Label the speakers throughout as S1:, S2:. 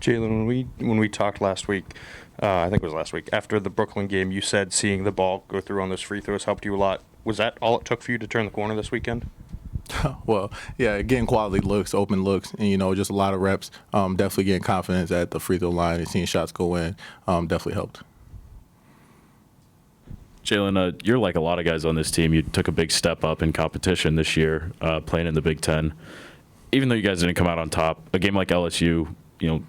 S1: Jalen, when we talked last week, I think it was last week, after the Brooklyn game, you said seeing the ball go through on those free throws helped you a lot. Was that all it took for you to turn the corner this weekend?
S2: Well, yeah, getting quality looks, open looks, and just a lot of reps. Definitely getting confidence at the free throw line and seeing shots go in definitely helped.
S3: Jalen, you're like a lot of guys on this team. You took a big step up in competition this year, playing in the Big Ten. Even though you guys didn't come out on top, a game like LSU,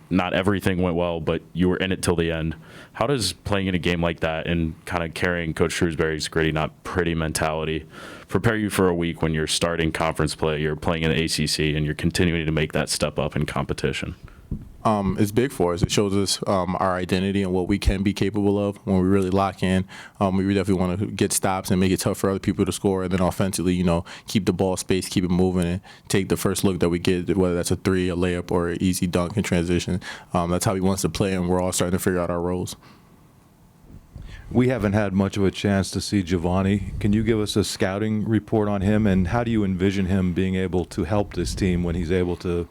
S3: not everything went well, but you were in it till the end. How does playing in a game like that and kind of carrying Coach Shrewsbury's gritty, not pretty mentality prepare you for a week when you're starting conference play, you're playing in the ACC, and you're continuing to make that step up in competition?
S2: It's big for us. It shows us our identity and what we can be capable of when we really lock in. We definitely want to get stops and make it tough for other people to score, and then offensively, keep the ball space, keep it moving, and take the first look that we get, whether that's a three, a layup, or an easy dunk in transition. That's how he wants to play, and we're all starting to figure out our roles.
S4: We haven't had much of a chance to see Giovanni. Can you give us a scouting report on him, and how do you envision him being able to help this team when he's able to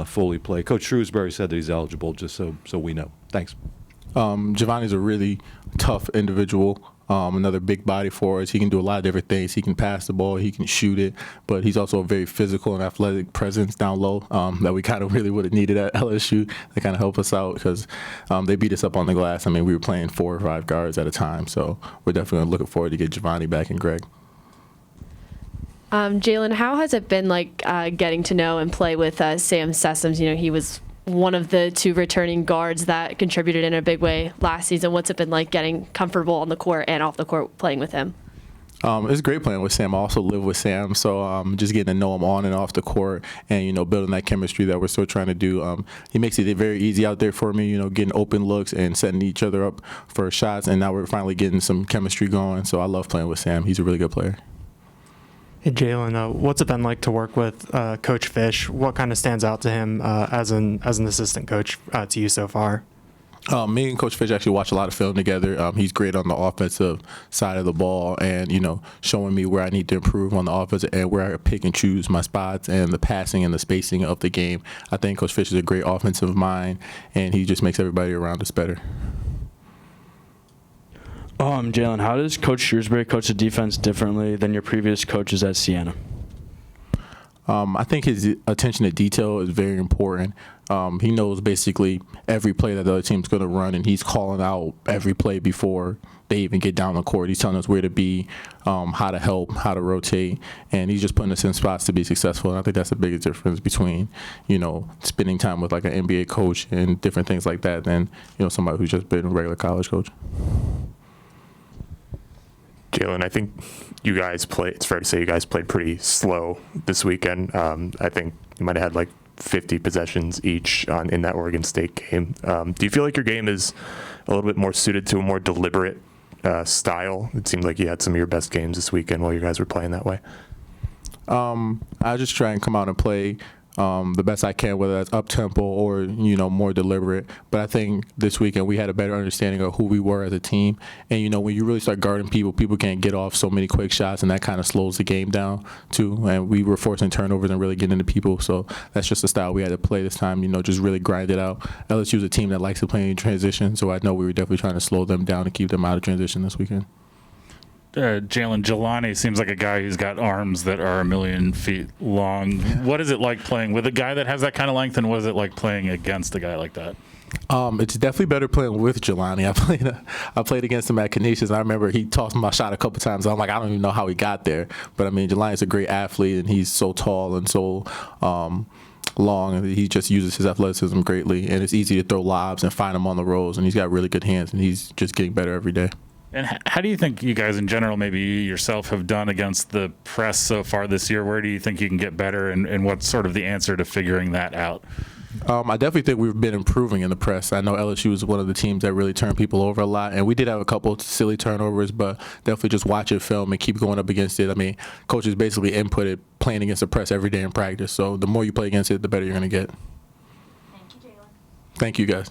S4: fully play? Coach Shrewsbury said that he's eligible, just so we know. Thanks.
S2: Giovanni's a really tough individual. Another big body for us. He can do a lot of different things. He can pass the ball, he can shoot it, but he's also a very physical and athletic presence down low that we kind of really would have needed at LSU to kind of help us out because they beat us up on the glass. I mean, we were playing 4 or 5 guards at a time, so we're definitely looking forward to get Giovanni back and Greg.
S5: Jalen, how has it been like getting to know and play with Sam Sessoms? He was one of the 2 returning guards that contributed in a big way last season. What's it been like getting comfortable on the court and off the court playing with him?
S2: It's great playing with Sam. I also live with Sam, so just getting to know him on and off the court and, building that chemistry that we're still trying to do. He makes it very easy out there for me, getting open looks and setting each other up for shots, and now we're finally getting some chemistry going, so I love playing with Sam. He's a really good player.
S6: Hey, Jalen, what's it been like to work with Coach Fish? What kind of stands out to him as an assistant coach to you so far?
S2: Me and Coach Fish actually watch a lot of film together. He's great on the offensive side of the ball and, showing me where I need to improve on the offense and where I pick and choose my spots and the passing and the spacing of the game. I think Coach Fish is a great offensive mind, and he just makes everybody around us better.
S7: Jalen, how does Coach Shrewsbury coach the defense differently than your previous coaches at Siena?
S2: I think his attention to detail is very important. He knows basically every play that the other team's going to run, and he's calling out every play before they even get down the court. He's telling us where to be, how to help, how to rotate, and he's just putting us in spots to be successful. And I think that's the biggest difference between, spending time with like an NBA coach and different things like that than, somebody who's just been a regular college coach.
S8: Jalen, I think it's fair to say you guys played pretty slow this weekend. I think you might have had like 50 possessions each in that Oregon State game. Do you feel like your game is a little bit more suited to a more deliberate style? It seemed like you had some of your best games this weekend while you guys were playing that way.
S2: I just try and come out and play the best I can, whether that's up-tempo or, more deliberate. But I think this weekend we had a better understanding of who we were as a team. And, when you really start guarding people can't get off so many quick shots, and that kind of slows the game down, too. And we were forcing turnovers and really getting into people. So that's just the style we had to play this time, just really grind it out. LSU is a team that likes to play in transition, so I know we were definitely trying to slow them down and keep them out of transition this weekend.
S9: Jalen, Jelani seems like a guy who's got arms that are 1,000,000 feet long. What is it like playing with a guy that has that kind of length, and what is it like playing against a guy like that?
S2: It's definitely better playing with Jelani. I played against him at Canisius. I remember he tossed my shot a couple times. I'm like, I don't even know how he got there. But, Jelani's a great athlete, and he's so tall and so long, and he just uses his athleticism greatly. And it's easy to throw lobs and find him on the rolls, and he's got really good hands, and he's just getting better every day.
S9: And how do you think you guys in general, maybe you yourself, have done against the press so far this year? Where do you think you can get better, and what's sort of the answer to figuring that out?
S2: I definitely think we've been improving in the press. I know LSU is one of the teams that really turn people over a lot, and we did have a couple of silly turnovers, but definitely just watch it, film, and keep going up against it. Coaches basically inputted playing against the press every day in practice, so the more you play against it, the better you're going to get.
S10: Thank you, Jalen.
S2: Thank you, guys.